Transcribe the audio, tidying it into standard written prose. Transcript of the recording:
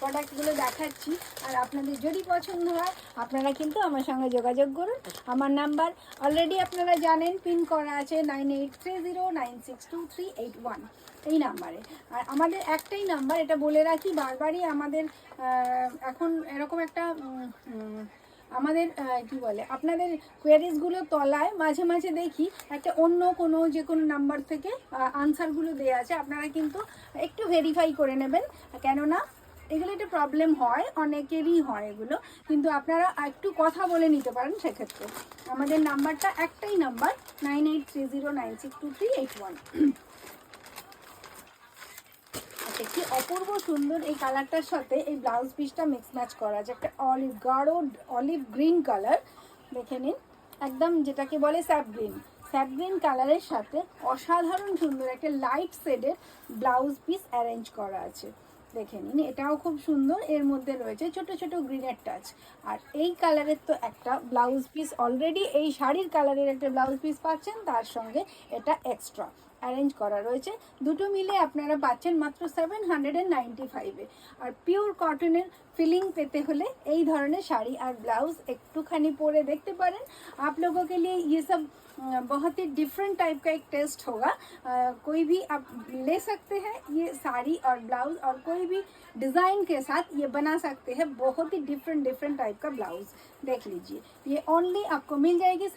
প্রোডাক্টগুলো দেখাচ্ছি। আর আপনাদের যদি পছন্দ হয় আপনারা কিন্তু আমার সঙ্গে যোগাযোগ করুন। আমার নাম্বার অলরেডি আপনারা জানেন, পিন করা আছে 9830962381 এই নাম্বারে। আর আমাদের একটাই নাম্বার, এটা বলে রাখি বারবারই, আমাদের এখন এরকম একটা আমাদের কি বলে, আপনাদের কোয়ারিজগুলো তলায় মাঝে মাঝে দেখি একটা অন্য কোনো যে কোনো নাম্বার থেকে আনসারগুলো দেওয়া আছে। আপনারা কিন্তু একটু ভেরিফাই করে নেবেন, কেননা এগুলো একটা প্রবলেম হয়, অনেকেরই হয় এগুলো, কিন্তু আপনারা একটু কথা বলে নিতে পারেন। সেক্ষেত্রে আমাদের নাম্বারটা একটাই নাম্বার 9830962381। কি অপূর্ব সুন্দর এই কালারটার সাথে এই ব্লাউজ পিসটা মিক্স ম্যাচ করা আছে, একটা অলিভ গাঢ় অলিভ গ্রিন কালার, দেখে নিন, একদম যেটাকে বলে স্যাপ গ্রিন কালারের সাথে অসাধারণ সুন্দর একটা লাইট শেডের ব্লাউজ পিস অ্যারেঞ্জ করা আছে। দেখে নিন, এটাও খুব সুন্দর, এর মধ্যে রয়েছে ছোট ছোট গ্রিনের টাচ। আর এই কালারের তো একটা ব্লাউজ পিস অলরেডি, এই শাড়ির কালারের একটা ব্লাউজ পিস পাচ্ছেন, তার সঙ্গে এটা এক্সট্রা অ্যারেঞ্জ করা রয়েছে। দুটো মিলে আপনারা পাচ্ছেন মাত্র 795-এ। আর পিওর কটনের ফিলিং পেতে হলে এই ধরনের শাড়ি আর ब्लाउज একটুখানি পরে देखते पारें। आप लोगों के लिए ये सब बहुत ही डिफरेंट टाइप का एक टेस्ट होगा। कोई भी आप ले सकते हैं ये साड़ी और ब्लाउज, और कोई भी डिज़ाइन के साथ ये बना सकते हैं। बहुत ही डिफरेंट टाइप का ब्लाउज देख लीजिए, ये ओनली आपको मिल जाएगी